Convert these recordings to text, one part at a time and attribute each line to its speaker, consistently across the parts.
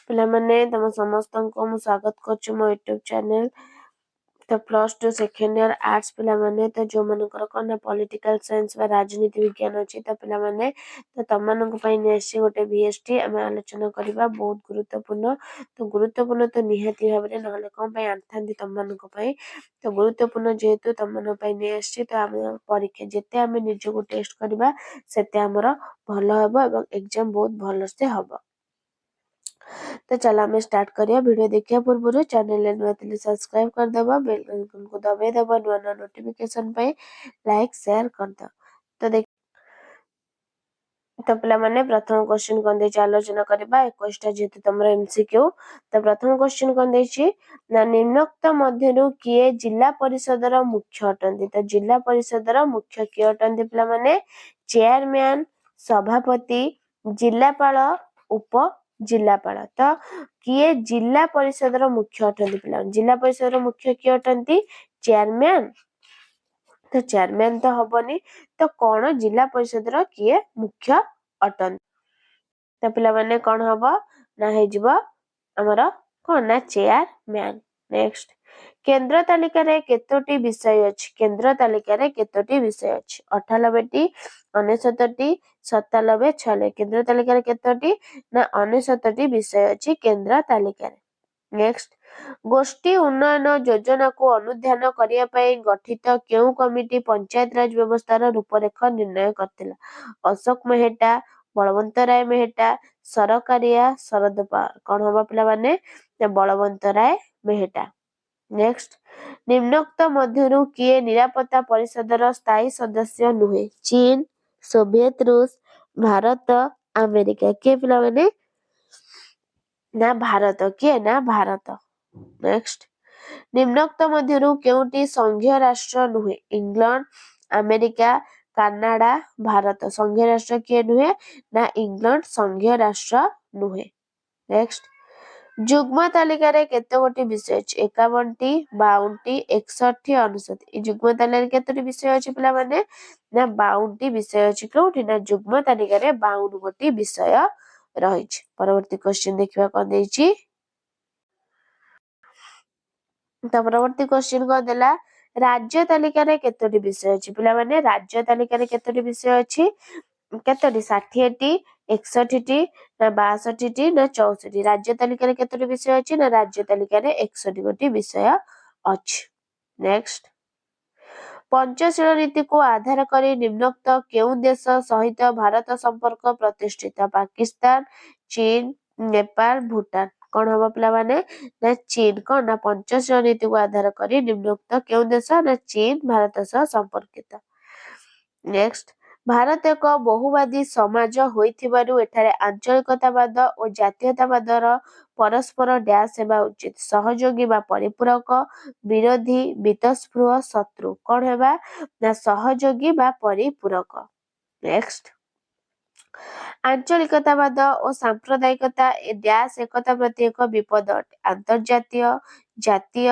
Speaker 1: ପିଲାମାନେ ତମ ସମସ୍ତଙ୍କୁ ମୁଁ ସ୍ୱାଗତ କରୁଛି ମୋ ୟୁଟ୍ୟୁବ ଚ୍ୟାନେଲ। ତ +2 ସେକେଣ୍ଡ ଇୟର ଆର୍ଟ୍ସ ପିଲାମାନେ, ତ ଯୋଉମାନଙ୍କର କ'ଣ ନା ପଲିଟିକାଲ ସାଇନ୍ସ ବା ରାଜନୀତି ବିଜ୍ଞାନ ଅଛି, ତ ପିଲାମାନେ ତ ତମମାନଙ୍କ ପାଇଁ ନେଇ ଆସିଛି ଗୋଟେ VST ଆମେ ଆଲୋଚନା କରିବା। ବହୁତ ଗୁରୁତ୍ୱପୂର୍ଣ୍ଣ ତ ନିହାତି ଭାବରେ, ନହେଲେ କ'ଣ ପାଇଁ ଆଣିଥାନ୍ତି ତମମାନଙ୍କ ପାଇଁ। ତ ଗୁରୁତ୍ୱପୂର୍ଣ୍ଣ ଯେହେତୁ ତମମାନଙ୍କ ପାଇଁ ନେଇ ଆସିଛି, ତ ଆମେ ପରୀକ୍ଷା ଯେତେ ଆମେ ନିଜକୁ ଟେଷ୍ଟ କରିବା ସେତେ ଆମର ଭଲ ହେବ ଏବଂ ଏକ୍ଜାମ ବହୁତ ଭଲସେ ହବ। तो चलो हमें स्टार्ट करिए। वीडियो देखिए पूर्व चैनल नुआ थे सब्सक्राइब करदेव, बेल आइकन को दबाइदेव नुआ नुआ नोटिफिकेशन पे लाइक शेयर करदेव। तो देख तो पिला माने प्रथम क्वेश्चन कौन देछि आलोचना करबा 21टा जेतु तमरा एमसीक्यू। तो प्रथम क्वेश्चन कौन देछि ना निम्नोक्त मध्यरु किए जिला परिषदर मुख्य अटंती। तो जिला परिषदर मुख्य किए अटंती पिला माने चेयरमैन, सभापति, जिलापाल, उप जिलापाल। तो किए जिला परिषदर मुख्य अटंती पिला, जिला परिषदर मुख्य किए अटंती चेयरमैन। तो चेयरमैन तो हबनी, तो कौन जिला परिषदर किए मुख्य अटंती। तो पिला माने कौन हबो ना हे जिवो हमर कौन ना चेयरमैन। नेक्स्ट केंद्र तालिका रे केतोटी विषय अछि। केंद्र तालिका रे केतोटी विषय अछि 98टी, 69टी, 97, 96। केंद्र तालिका रे केतोटी ना 69टी विषय अछि केंद्र तालिका रे। नेक्स्ट गोष्ठी उन्नयन योजना को अनुध्यान करिया पई गठित केउ कमिटी पंचायत राज व्यवस्थार रूपरेखा निर्णय करथिला। अशोक मेहटा, बलवंत राय मेहटा, सरकारिया, शरद पवार। कौन हबा पिला माने बलवंत राय मेहटा। नेक्स्ट निम्नोक्त मध्यरु किए निरापत्ता परिषदर स्थायी सदस्य नुहे। चीन, सोवियत रूस, भारत, अमेरिका। के पिला माने ना भारत। किए ना भारत। नेक्स्ट निम्नोक्त मध्यरु केउटी संघीय राष्ट्र नुहे। England, America, Canada, Bharat. संघीय राष्ट्र किए नुहे ना इंग्लैंड संघीय राष्ट्र नुहे। नेक्स्ट जुग्म तालिका रे केते गोटी विषय अछि 51टी, 52टी, 61, 69। जुग्म तालिका रे केतोटी विषय अछि पिला माने ना 52टी विषय अछि। कोउठी ना जुग्म तालिका रे 52 गोटी विषय रहिछि। परवर्ती क्वेश्चन देखिबा कोन देछि। तो परवर्ती क्वेश्चन को देला राज्य तालिका रे केतोटी विषय अछि पिला माने राज्य तालिका रे केतोटी विषय अछि केतोटी 60टी, 61टी, ना 62टी, ना 64। राज्य तालिका रे केतोटी विषय अछि ना राज्य तालिका रे 61 गोटी विषय अछि। नेक्स्ट पंचशील नीति को आधार करी निम्नोक्त केउ देश सहित भारत संपर्क प्रतिष्ठित। पाकिस्तान, चीन, नेपाल, भूटान। कौन हबा पिला माने ना चीन। कौन ना पंचशील नीति को आधार करी निम्नोक्त केउ देश ना चीन भारत सह संपर्कित। नेक्स्ट भारत एक बहुवादी समाज होइथिबारु एठारे आंचलिकतावाद और जातीयतावादर परस्पर डैश हेबा उचित। सहयोगी बा परिपूरक, विरोधी, बीतस्पृह, शत्रु। कौन हेबा ना सहयोगी बा परिपूरक। नेक्स्ट आंचलिकतावाद और सांप्रदायिकता ए डैश एकता प्रति एक विपद अटे। अंतर्जातीय, जातीय,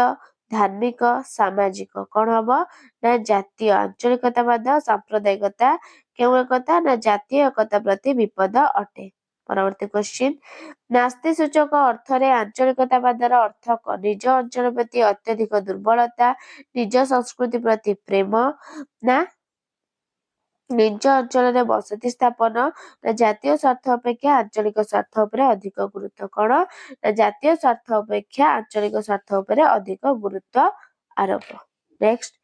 Speaker 1: धार्मिक, सामाजिक। कौन हबो ना जातीय। आंचलिकतावाद सांप्रदायिकता केउ एकता ना जातीय एकता प्रति विपद अटे। परवर्ती क्वेश्चन नास्ति सूचक अर्थ रे आंचलिकतावादर अर्थ निज अंचल प्रति अत्यधिक दुर्बलता, निज संस्कृति प्रति प्रेम, ना निज अंचल रे बसति स्थापन, ना जातीय स्वार्थ अपेक्षा आंचलिक स्वार्थ उपरे अधिक गुरुत्व। कौन ना जातीय स्वार्थ अपेक्षा आंचलिक स्वार्थ उपरे अधिक गुरुत्व आरोप। नेक्स्ट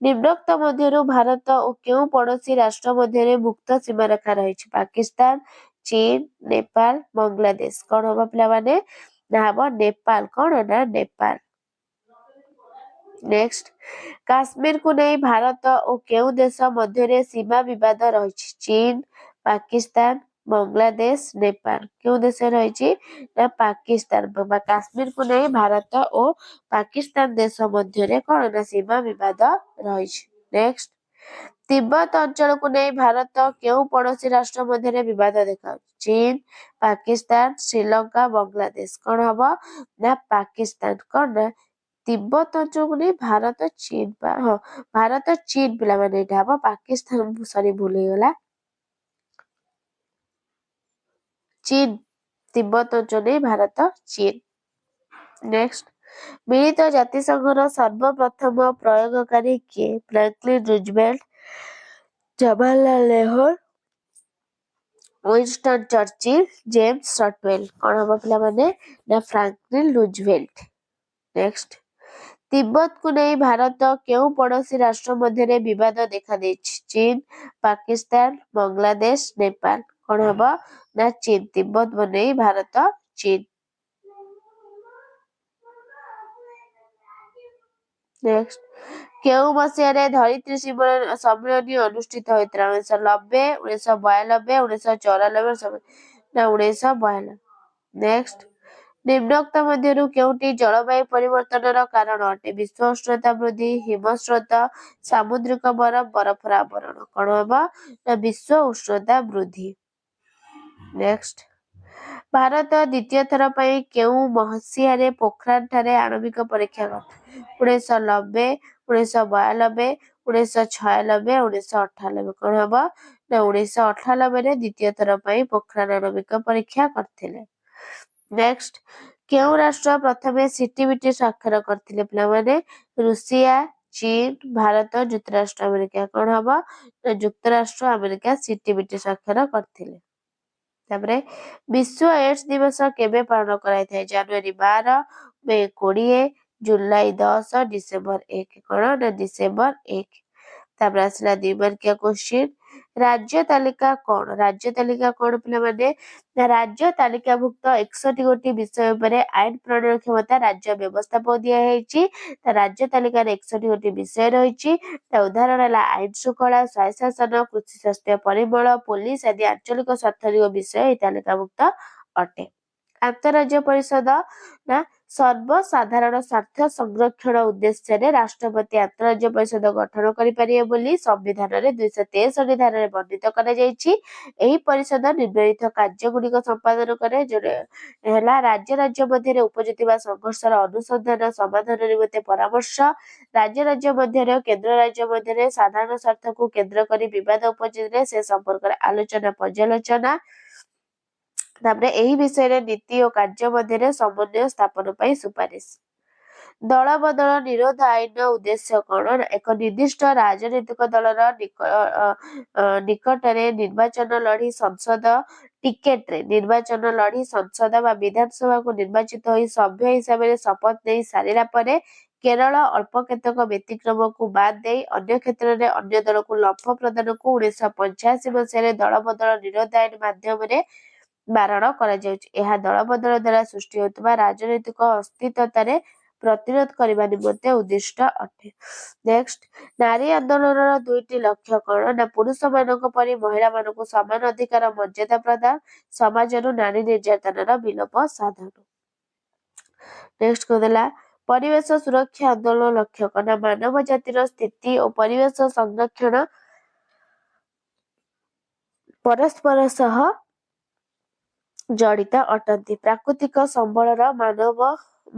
Speaker 1: निम्नोक्त मध्यरु भारत और केउ पड़ोसी राष्ट्र मध्यरे मुक्त सीमा रेखा रहिछि। पाकिस्तान, चीन, नेपाल, बांग्लादेश। कौन हबा पिला माने ना हबो नेपाल। कौन ना नेपाल। नेक्स्ट काश्मीर को नहीं भारत और केउ देश मध्यरे सीमा विवाद रहिछि। चीन, पाकिस्तान, बांग्लादेश, नेपाल। केउ देश रहिछि ना पाकिस्तान। काश्मीर को नहीं भारत और पाकिस्तान देश मध्यरे कौन ना सीमा विवाद रहिछि। नेक्स्ट तिब्बत अंचल को नहीं भारत केउ पड़ोसी राष्ट्र मध्यरे विवाद देखा। चीन, पाकिस्तान, श्रीलंका, बांग्लादेश। कौन हबो ना पाकिस्तान। कौन ना तिब्बत अंचल को नहीं भारत चीन हाँ भारत चीन पिला माने एटा हबो पाकिस्तान सॉरी भूल गला चीन ତିବ୍ବତ ଅଞ୍ଚଳ ନେଇ ଭାରତ ଚୀନ। ନେକ୍ସଟ, ମିଳିତ ଜାତିସଂଘର ସର୍ବପ୍ରଥମ ପ୍ରୟୋଗକାରୀ କିଏ? Franklin Roosevelt, Jawaharlal Nehru, Winston Churchill, James Shotwell. କଣ ହବ ପିଲାମାନେ? ନା ଫ୍ରାଙ୍କଲିନ ରୁଜଭେଲ୍ଟ। ନେକ୍ସଟ, ତିବ୍ବତକୁ ନେଇ ଭାରତ କେଉଁ ପଡୋଶୀ ରାଷ୍ଟ୍ର ମଧ୍ୟରେ ବିବାଦ ଦେଖାଦେଇଛି? ଚୀନ, ପାକିସ୍ତାନ, ବାଂଲାଦେଶ, ନେପାଳ। କଣ ହବ? ନା ଚୀନ। ତିବ୍ବତ ନେଇ ଭାରତ ଚୀନ। ନେକ୍ସଟ, କେଉଁ ମସିହାରେ ଧରିତ୍ରୀ ସମ୍ମିଳନୀ ଅନୁଷ୍ଠିତ ହୋଇଥିଲା? 1990, 1992, 1994, ନା 1992। ନେକ୍ସଟ, ନିମ୍ନୋକ୍ତ ମଧ୍ୟରୁ କେଉଁଟି ଜଳବାୟୁ ପରିବର୍ତ୍ତନର କାରଣ ଅଟେ? ବିଶ୍ୱ ଉଷ୍ଣତା ବୃଦ୍ଧି, ହିମସ୍ରୋତ, ସାମୁଦ୍ରିକ ବରଫ, ବରଫର ଆବରଣ। କଣ ହବ? ନା ବିଶ୍ୱ ଉଷ୍ଣତା ବୃଦ୍ଧି। ନେକ୍ସଟ, ଭାରତ ଦ୍ୱିତୀୟ ଥର ପାଇଁ କେଉଁ ମସିହାରେ ପୋଖରାନ ଠାରେ ଆଣବିକ ପରୀକ୍ଷା କରିଥିଲା? 1990, 1992, 1996, 1998। କଣ ହବ? ନା 1998ରେ ଦ୍ୱିତୀୟ ଥର ପାଇଁ ପୋଖରାନ ଆଣବିକ ପରୀକ୍ଷା କରିଥିଲେ। ନେକ୍ସଟ, କେଉଁ ରାଷ୍ଟ୍ର ପ୍ରଥମେ ସିଟିବିଟି ସ୍ୱାକ୍ଷର କରିଥିଲେ ପିଲାମାନେ? ରୁଷିଆ, ଚୀନ, ଭାରତ, ଯୁକ୍ତରାଷ୍ଟ୍ର ଆମେରିକା। କଣ ହବ? ନା ଯୁକ୍ତରାଷ୍ଟ୍ର ଆମେରିକା ସିଟିବିଟି ସ୍ୱାକ୍ଷର କରିଥିଲେ। ତାପରେ ବିଶ୍ୱ ଏଡ୍ସ ଦିବସ କେବେ ପାଳନ କରାଯାଇଥାଏ? ଜାନୁଆରୀ 12, ମେ 20, ଜୁଲାଇ 10, ଡିସେମ୍ବର 1। କଣ? ନା ଡିସେମ୍ବର 1। ତାପରେ ଆସିଲା 2 ମାର୍କିଆ କ୍ୱେଶ୍ଚିନ୍। ରାଜ୍ୟ ତାଲିକା କଣ? ରାଜ୍ୟ ତାଲିକା କଣ ପିଲାମାନେ? ନା ରାଜ୍ୟ ତାଲିକାଭୁକ୍ତ 61 ଗୋଟି ବିଷୟ ଉପରେ ଆଇନ ପ୍ରଣୟନ କ୍ଷମତା ରାଜ୍ୟ ବ୍ୟବସ୍ଥାପକ ଦିଆଯାଇଛି। ରାଜ୍ୟ ତାଲିକାରେ 61 ଗୋଟି ବିଷୟ ରହିଛି। ତା ଉଦାହରଣ ହେଲା ଆଇନ ଶୃଙ୍ଖଳା, ସ୍ୱାୟତ୍ତ ଶାସନ, କୃଷି, ସ୍ୱାସ୍ଥ୍ୟ, ପରିମଳ, ପୋଲିସ ଆଦି ଆଞ୍ଚଳିକ ସ୍ୱାର୍ଥଜୀବ ବିଷୟ ଏହି ତାଲିକାଭୁକ୍ତ ଅଟେ। ଆନ୍ତଃରାଜ୍ୟ ପରିଷଦ ନା ସର୍ବସାଧାରଣ ସ୍ୱାର୍ଥ ସଂରକ୍ଷଣ ଉଦ୍ଦେଶ୍ୟରେ ରାଷ୍ଟ୍ରପତି ଆନ୍ତଃରାଜ୍ୟ ପରିଷଦ ଗଠନ କରିପାରିବେ ବୋଲି ସମ୍ବିଧାନରେ 263 ଧାରାରେ ବର୍ଣ୍ଣିତ କରାଯାଇଛି। ଏହି ପରିଷଦ ନିମ୍ନଲିଖିତ କାର୍ଯ୍ୟଗୁଡ଼ିକ ସମ୍ପାଦନ କରେ। ହେଲା ରାଜ୍ୟ ମଧ୍ୟରେ ଉପୁଜୁଥିବା ସଂଘର୍ଷର ଅନୁସନ୍ଧାନ ସମାଧାନ ନିମନ୍ତେ ପରାମର୍ଶ, ରାଜ୍ୟ ମଧ୍ୟରେ, କେନ୍ଦ୍ର ରାଜ୍ୟ ମଧ୍ୟରେ ସାଧାରଣ ସ୍ୱାର୍ଥକୁ କେନ୍ଦ୍ର କରି ବିବାଦ ଉପୁଜିଲେ ସେ ସମ୍ପର୍କରେ ଆଲୋଚନା ପର୍ଯ୍ୟାଲୋଚନା। ତାପରେ ଏହି ବିଷୟରେ ନୀତି ଓ କାର୍ଯ୍ୟ ମଧ୍ୟରେ ସମନ୍ୱୟ ସ୍ଥାପନ ପାଇଁ ସୁପାରିଶ। ଦଳବଦଳ ନିରୋଧ ଆଇନର ଉଦ୍ଦେଶ୍ୟ କଣ? ଏକ ନିର୍ଦ୍ଦିଷ୍ଟ ରାଜନୈତିକ ଦଳର ନିକଟରେ ନିର୍ବାଚନ ଲଢି ସଂସଦ ଟିକେଟରେ ନିର୍ବାଚନ ଲଢି ସଂସଦ ବା ବିଧାନସଭାକୁ ନିର୍ବାଚିତ ହୋଇ ସଭ୍ୟ ହିସାବରେ ଶପଥ ନେଇ ସାରିଲା ପରେ କେରଳ ଅଳ୍ପ କେତେକ ବ୍ୟତିକ୍ରମକୁ ବାଦ ଦେଇ ଅନ୍ୟ କ୍ଷେତ୍ରରେ ଅନ୍ୟ ଦଳକୁ ଲମ୍ଫ ପ୍ରଦାନକୁ 1985 ମସିହାରେ ଦଳବଦଳ ନିରୋଧ ଆଇନ ମାଧ୍ୟମରେ ବାରଣ କରାଯାଉଛି। ଏହା ଦଳବଦଳ ଦ୍ୱାରା ସୃଷ୍ଟି ହେଉଥିବା ରାଜନୈତିକ ଅସ୍ଥିରତାରେ ପ୍ରତିରୋଧ କରିବା ନିମନ୍ତେ ଉଦ୍ଦିଷ୍ଟ ଅଟେ। ନେକ୍ସଟ, ନାରୀ ଆନ୍ଦୋଳନର 2ଟି ଲକ୍ଷ୍ୟ କଣ? ନା ପୁରୁଷମାନଙ୍କ ପରି ମହିଳାମାନଙ୍କୁ ସମାନ ଅଧିକାର ମର୍ଯ୍ୟାଦା ପ୍ରଦାନ, ସମାଜରୁ ନାରୀ ନିର୍ଯାତନାର ବିଲୋପ ସାଧନ। ନେକ୍ସଟ କହିଦେଲା ପରିବେଶ ସୁରକ୍ଷା ଆନ୍ଦୋଳନ ଲକ୍ଷ୍ୟ କଣ? ନା ମାନବ ଜାତିର ସ୍ଥିତି ଓ ପରିବେଶ ସଂରକ୍ଷଣ ପରସ୍ପର ସହ ଜଡ଼ିତ ଅଟନ୍ତି। ପ୍ରାକୃତିକ ସମ୍ବଳର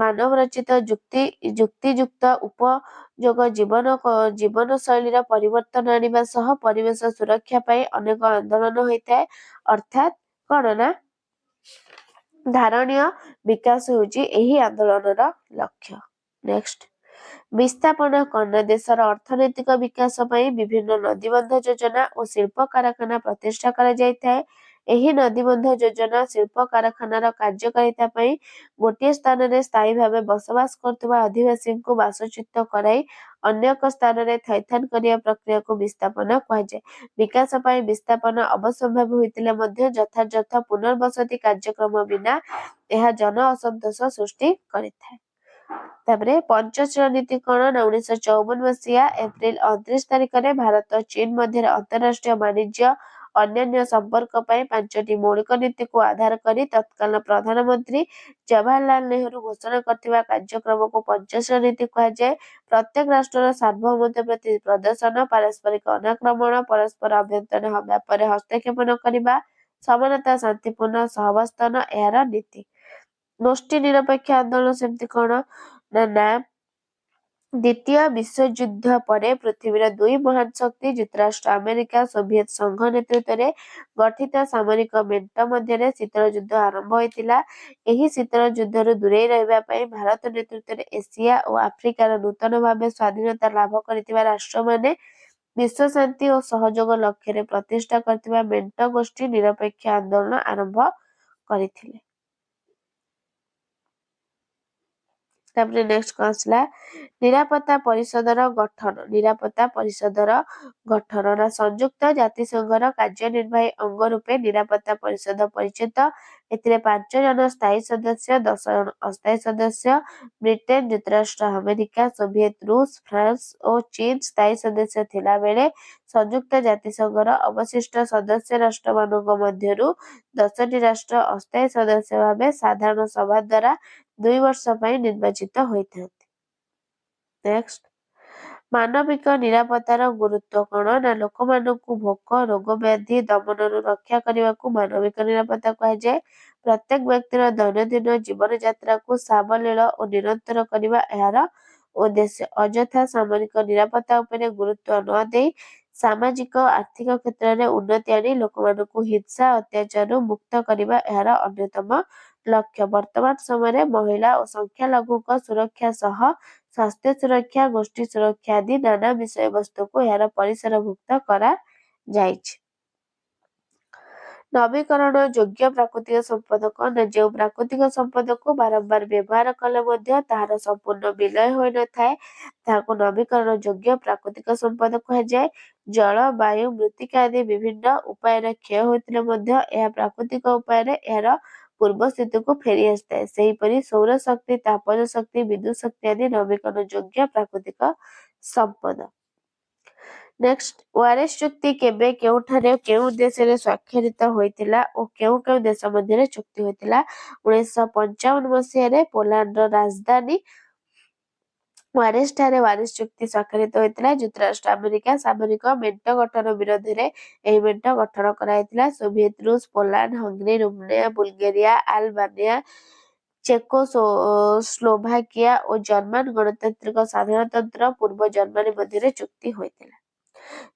Speaker 1: ମାନବରଚିତ ଯୁକ୍ତିଯୁକ୍ତ ଉପଯୋଗ ଜୀବନଶୈଳୀର ପରିବର୍ତ୍ତନ ଆଣିବା ସହ ପରିବେଶ ସୁରକ୍ଷା ପାଇଁ ଅନେକ ଆନ୍ଦୋଳନ ହୋଇଥାଏ। ଅର୍ଥାତ କଣ? ନା ଧାରଣୀୟ ବିକାଶ ହେଉଛି ଏହି ଆନ୍ଦୋଳନର ଲକ୍ଷ୍ୟ। ନେକ୍ସଟ, ବିସ୍ଥାପନ କଣ? ଦେଶର ଅର୍ଥନୈତିକ ବିକାଶ ପାଇଁ ବିଭିନ୍ନ ନଦୀବନ୍ଧ ଯୋଜନା ଓ ଶିଳ୍ପ କାରଖାନା ପ୍ରତିଷ୍ଠା କରାଯାଇଥାଏ। ଏହି ନଦୀବନ୍ଧ ଯୋଜନା ଶିଳ୍ପ କାରଖାନାର କାର୍ଯ୍ୟକାରିତା ପାଇଁ ଗୋଟିଏ ସ୍ଥାନରେ ସ୍ଥାୟୀ ଭାବେ ବସବାସ କରୁଥିବା ଅଧିବାସୀଙ୍କୁ ବାସଚ୍ୟୁତ କରାଇ ଅନ୍ୟ ଏକ ସ୍ଥାନରେ ଥଇଥାନ କରିବା ପ୍ରକ୍ରିୟାକୁ ବିସ୍ଥାପନ କୁହାଯାଏ। ବିକାଶ ପାଇଁ ବିସ୍ଥାପନ ଅବଶ୍ୟମ୍ଭାବୀ ହୋଇଥିଲେ ମଧ୍ୟ ଯଥାଯଥ ପୁନର୍ବସତି କାର୍ଯ୍ୟକ୍ରମ ବିନା ଏହା ଜନ ଅସନ୍ତୋଷ ସୃଷ୍ଟି କରିଥାଏ। ତାପରେ ପଞ୍ଚଶୀଳ ନୀତି କଣ? ନା 1954 ମସିହା ଏପ୍ରିଲ 29 ତାରିଖରେ ଭାରତ ଚୀନ ମଧ୍ୟରେ ଅନ୍ତରାଷ୍ଟ୍ରୀୟ ବାଣିଜ୍ୟ ଅନ୍ୟାନ୍ୟ ସମ୍ପର୍କ ପାଇଁ 5ଟି ମୌଳିକ ନୀତିକୁ ଆଧାର କରି ତତ୍କାଳୀନ ପ୍ରଧାନମନ୍ତ୍ରୀ ଜବାହରଲାଲ ନେହେରୁ ଘୋଷଣା କରିଥିବା କାର୍ଯ୍ୟକ୍ରମକୁ ପଞ୍ଚଶୀଳ ନୀତି କୁହାଯାଏ। ପ୍ରତ୍ୟେକ ରାଷ୍ଟ୍ରର ସାର୍ବଭୌମତ୍ୱ ପ୍ରତି ପ୍ରଦର୍ଶନ, ପାରସ୍ପରିକ ଅନାକ୍ରମଣ, ପରସ୍ପର ଆଭ୍ୟନ୍ତରୀଣ ବ୍ୟାପାରରେ ହସ୍ତକ୍ଷେପ ନ କରିବା, ସମାନତା, ଶାନ୍ତିପୂର୍ଣ୍ଣ ସହାବସ୍ଥାନ ଏହାର ନୀତି। ଗୋଷ୍ଠୀ ନିରପେକ୍ଷ ଆନ୍ଦୋଳନ ସେମିତି କଣ? ନା ଦ୍ୱିତୀୟ ବିଶ୍ୱଯୁଦ୍ଧ ପରେ ପୃଥିବୀର ଦୁଇ ମହାନ ଶକ୍ତି ଯୁକ୍ତରାଷ୍ଟ୍ର ଆମେରିକା ସୋଭିଏତ ସଂଘ ନେତୃତ୍ୱରେ ଗଠିତ ସାମରିକ ମେଣ୍ଟ ମଧ୍ୟରେ ଶୀତଳ ଯୁଦ୍ଧ ଆରମ୍ଭ ହୋଇଥିଲା। ଏହି ଶୀତଳ ଯୁଦ୍ଧରୁ ଦୂରେଇ ରହିବା ପାଇଁ ଭାରତ ନେତୃତ୍ୱରେ ଏସିଆ ଓ ଆଫ୍ରିକାର ନୂତନ ଭାବେ ସ୍ୱାଧୀନତା ଲାଭ କରିଥିବା ରାଷ୍ଟ୍ରମାନେ ବିଶ୍ୱ ଶାନ୍ତି ଓ ସହଯୋଗ ଲକ୍ଷ୍ୟରେ ପ୍ରତିଷ୍ଠା କରିଥିବା ମେଣ୍ଟ ଗୋଷ୍ଠୀ ନିରପେକ୍ଷ ଆନ୍ଦୋଳନ ଆରମ୍ଭ କରିଥିଲେ। ତାପରେ ନେକ୍ସଟ କଣ ଆସିଲା, ନିରାପତ୍ତା ପରିଷଦର ଗଠନ। ନିରାପତ୍ତା ପରିଷଦର ଗଠନ ନା ସଂଯୁକ୍ତ ଜାତିସଂଘର କାର୍ଯ୍ୟନିର୍ବାହୀ ଅଙ୍ଗ ରୂପେ ନିରାପତ୍ତା ପରିଷଦ ପରିଚିତ। ଏଥିରେ 5 ଜଣ ସ୍ଥାୟୀ ସଦସ୍ୟ, 10 ଜଣ ଅସ୍ଥାୟୀ ସଦସ୍ୟ। ବ୍ରିଟେନ, ଯୁକ୍ତରାଷ୍ଟ୍ର ଆମେରିକା, ସୋଭିଏତ ରୁଷ, ଫ୍ରାନ୍ସ ଓ ଚୀନ ସ୍ଥାୟୀ ସଦସ୍ୟ ଥିଲାବେଳେ ସଂଯୁକ୍ତ ଜାତିସଂଘର ଅବଶିଷ୍ଟ ସଦସ୍ୟ ରାଷ୍ଟ୍ରମାନଙ୍କ ମଧ୍ୟରୁ 10ଟି ରାଷ୍ଟ୍ର ଅସ୍ଥାୟୀ ସଦସ୍ୟ ଭାବେ ସାଧାରଣ ସଭା ଦ୍ୱାରା 2 ବର୍ଷ ପାଇଁ ନିର୍ବାଚିତ ହୋଇଥାନ୍ତି। ନେକ୍ସଟ, ମାନବିକ ନିରାପତ୍ତାର ଗୁରୁତ୍ୱ କଣ ନା ଲୋକମାନଙ୍କୁ ଭୋକ, ରୋଗ ବ୍ୟାଧି ଦମନରୁ ରକ୍ଷା କରିବାକୁ ମାନବିକ ନିରାପତ୍ତା କୁହାଯାଏ। ପ୍ରତ୍ୟେକ ବ୍ୟକ୍ତିର ଦୈନନ୍ଦିନ ଜୀବନଯାତ୍ରାକୁ ସାବଲୀଳ ଓ ନିରନ୍ତର କରିବା ଏହାର ଉଦ୍ଦେଶ୍ୟ। ଅଯଥା ସାମରିକ ନିରାପତ୍ତା ଉପରେ ଗୁରୁତ୍ୱ ନ ଦେଇ ସାମାଜିକ ଆର୍ଥିକ କ୍ଷେତ୍ରରେ ଉନ୍ନତି ଆଣି ଲୋକମାନଙ୍କୁ ହିଂସା ଅତ୍ୟାଚାରରୁ ମୁକ୍ତ କରିବା ଏହାର ଅନ୍ୟତମ ଲକ୍ଷ୍ୟ। ବର୍ତ୍ତମାନ ସମୟରେ ମହିଳା ଓ ସଂଖ୍ୟାଲଘୁଙ୍କ ସୁରକ୍ଷା ସହ ସ୍ୱାସ୍ଥ୍ୟ ସୁରକ୍ଷା, ଗୋଷ୍ଠୀ ସୁରକ୍ଷା ଆଦି ନାନା ବିଷୟବସ୍ତୁକୁ ଏହାର ପରିସରଭୁକ୍ତ କରାଯାଇଛି। ନବୀକରଣ ଯୋଗ୍ୟ ପ୍ରାକୃତିକ ସମ୍ପଦ କଣ ନା ଯେଉଁ ପ୍ରାକୃତିକ ସମ୍ପଦକୁ ବାରମ୍ବାର ବ୍ୟବହାର କଲେ ମଧ୍ୟ ତାହାର ସମ୍ପୂର୍ଣ୍ଣ ବିଲୟ ହୋଇନଥାଏ ତାହାକୁ ନବୀକରଣ ଯୋଗ୍ୟ ପ୍ରାକୃତିକ ସମ୍ପଦ କୁହାଯାଏ। ଜଳ, ବାୟୁ, ମୃତ୍ତିକା ଆଦି ବିଭିନ୍ନ ଉପାୟରେ କ୍ଷୟ ହୋଇଥିଲେ ମଧ୍ୟ ଏହା ପ୍ରାକୃତିକ ଉପାୟରେ ଏହାର ପୂର୍ବ ସ୍ଥିତିକୁ ଫେରି ଆସିଥାଏ। ସେହିପରି ସୌରଶକ୍ତି, ତାପଜ ଶକ୍ତି, ବିଦ୍ୟୁତ ଶକ୍ତି ଆଦି ନବୀକରଣ ଯୋଗ୍ୟ ପ୍ରାକୃତିକ ସମ୍ପଦ। ନେକ୍ସଟ, ୱାରେସ ଚୁକ୍ତି କେବେ, କେଉଁଠାରେ, କେଉଁ ଉଦ୍ଦେଶ୍ୟରେ ସ୍ୱାକ୍ଷରିତ ହୋଇଥିଲା ଓ କେଉଁ କେଉଁ ଦେଶ ମଧ୍ୟରେ ଚୁକ୍ତି ହୋଇଥିଲା? 1955 ମସିହାରେ ପୋଲାଣ୍ଡର ରାଜଧାନୀ ୱାରେସଠାରେ ୱାରେସ ଚୁକ୍ତି ସ୍ୱାକ୍ଷରିତ ହୋଇଥିଲା। ଯୁକ୍ତରାଷ୍ଟ୍ର ଆମେରିକା ସାମରିକ ମେଣ୍ଟ ଗଠନ ବିରୋଧରେ ଏହି ମେଣ୍ଟ ଗଠନ କରାଯାଇଥିଲା। Soviet Russia, Poland, Hungary, Romania, Bulgaria, Albania, Czechoslovakia ଓ ଜର୍ମାନ ଗଣତାନ୍ତ୍ରିକ ସାଧାରଣତନ୍ତ୍ର ପୂର୍ବ ଜର୍ମାନୀ ମଧ୍ୟରେ ଚୁକ୍ତି ହୋଇଥିଲା।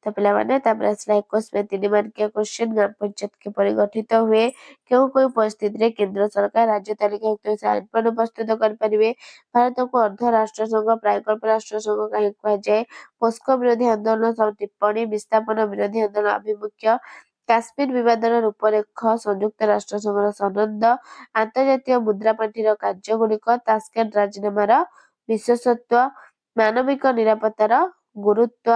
Speaker 1: ତ ପିଲାମାନେ ତାପରେ ଆସିଲା 21 3 ମାର୍କିଆ କ୍ୱେଶ୍ଚିନ୍। ଗ୍ରାମ ପଞ୍ଚାୟତ କିପରି ଗଠିତ ହୁଏ? କେଉଁ କେଉଁ ପରିସ୍ଥିତିରେ କେନ୍ଦ୍ର ସରକାର ରାଜ୍ୟ ତାଲିକାଭୁକ୍ତ ବିଷୟରେ ଆଇନ ପ୍ରଣୟନ ପ୍ରସ୍ତୁତ କରିପାରିବେ? ଭାରତକୁ ଅର୍ଦ୍ଧ ରାଷ୍ଟ୍ରସଂଘ ପ୍ରାୟକଳ୍ପ ରାଷ୍ଟ୍ରସଂଘ କାହିଁକି କୁହାଯାଏ? ପୋସ୍କୋ ବିରୋଧୀ ଆନ୍ଦୋଳନ ଟିପ୍ପଣୀ, ବିସ୍ଥାପନ ବିରୋଧୀ ଆନ୍ଦୋଳନ ଆଭିମୁଖ୍ୟ, କାଶ୍ମୀର ବିବାଦର ରୂପରେଖ, ସଂଯୁକ୍ତ ରାଷ୍ଟ୍ରସଂଘର ସନଦ, ଆନ୍ତର୍ଜାତୀୟ ମୁଦ୍ରାପାଣ୍ଠିର କାର୍ଯ୍ୟଗୁଡ଼ିକ, ତାସ୍କେଣ୍ଟ ରାଜିନାମାର ବିଶେଷତ୍ୱ, ମାନବିକ ନିରାପତ୍ତାର ଗୁରୁତ୍ୱ,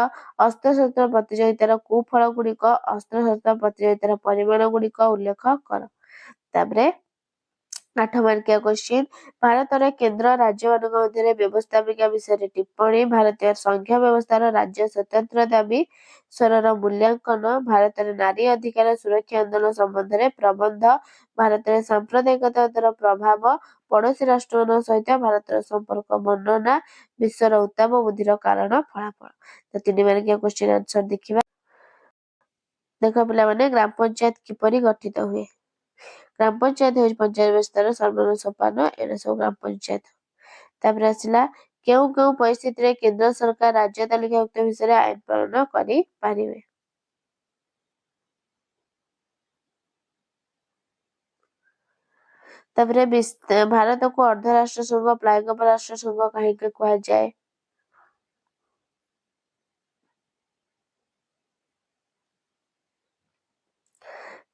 Speaker 1: ଅସ୍ତ୍ରଶସ୍ତ୍ର ପ୍ରତିଯୋଗିତାର କୁଫଳଗୁଡ଼ିକ, ଅସ୍ତ୍ରଶସ୍ତ୍ର ପ୍ରତିଯୋଗିତାର ପରିମାଣଗୁଡ଼ିକ ଉଲ୍ଲେଖ କର। ତାପରେ 8 ମାର୍କିଆ କ୍ୱେଶ୍ଚିନ୍। ଭାରତରେ କେନ୍ଦ୍ର ରାଜ୍ୟମାନଙ୍କ ମଧ୍ୟରେ ବ୍ୟବସ୍ଥାପିକା ବିଷୟରେ ଟିପ୍ପଣୀ, ଭାରତୀୟ ସଂଘୀୟ ବ୍ୟବସ୍ଥାର ରାଜ୍ୟ ସ୍ୱତନ୍ତ୍ର ଦାବି, ସ୍ୱରର ମୂଲ୍ୟାଙ୍କନ, ଭାରତରେ ନାରୀ ଅଧିକାର ସୁରକ୍ଷା ଆନ୍ଦୋଳନ ସମ୍ବନ୍ଧରେ ପ୍ରବନ୍ଧ, ଭାରତରେ ସାମ୍ପ୍ରଦାୟିକତାର ପ୍ରଭାବ, ପଡ଼ୋଶୀ ରାଷ୍ଟ୍ରମାନଙ୍କ ସହିତ ଭାରତର ସମ୍ପର୍କ ବର୍ଣ୍ଣନା, ବିଶ୍ୱର ଉତ୍ତାପ ବୃଦ୍ଧିର କାରଣ ଫଳାଫଳ। ତ 3 ମାର୍କିଆ କ୍ୱେଶ୍ଚିନ୍ ଆନ୍ସର ଦେଖିବା। ଦେଖ ପିଲାମାନେ, ଗ୍ରାମ ପଞ୍ଚାୟତ କିପରି ଗଠିତ ହୁଏ? ଗ୍ରାମ ପଞ୍ଚାୟତ ହେଉଛି ପଞ୍ଚାୟତ ବ୍ୟବସ୍ଥାର ସର୍ବନିମ୍ନ ସୋପାନ। ଏଇଟା ସବୁ ଗ୍ରାମ ପଞ୍ଚାୟତ। ତାପରେ ଆସିଲା କେଉଁ କେଉଁ ପରିସ୍ଥିତିରେ କେନ୍ଦ୍ର ସରକାର ରାଜ୍ୟ ତାଲିକାଭୁକ୍ତ ବିଷୟରେ ଆଇନ ପ୍ରଣୟନ କରିପାରିବେ? ତାପରେ ଭାରତକୁ ଅର୍ଦ୍ଧ ରାଷ୍ଟ୍ରସଂଘ ପ୍ରାୟକଳ୍ପ ରାଷ୍ଟ୍ରସଂଘ କାହିଁକି କୁହାଯାଏ?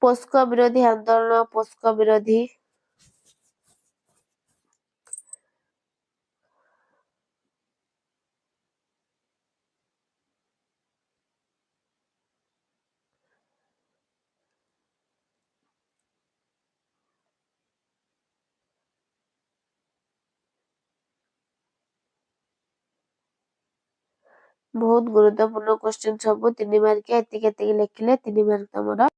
Speaker 1: ପୋସ୍କୋ ବିରୋଧୀ ଆନ୍ଦୋଳନ, ପୋସ୍କୋ ବିରୋଧୀ ବହୁତ ଗୁରୁତ୍ୱପୂର୍ଣ୍ଣ କ୍ୱେଶ୍ଚିନ୍ ସବୁ 3 ମାର୍କିଆ। ଏତିକି ଲେଖିଲେ 3 ମାର୍କ ତମର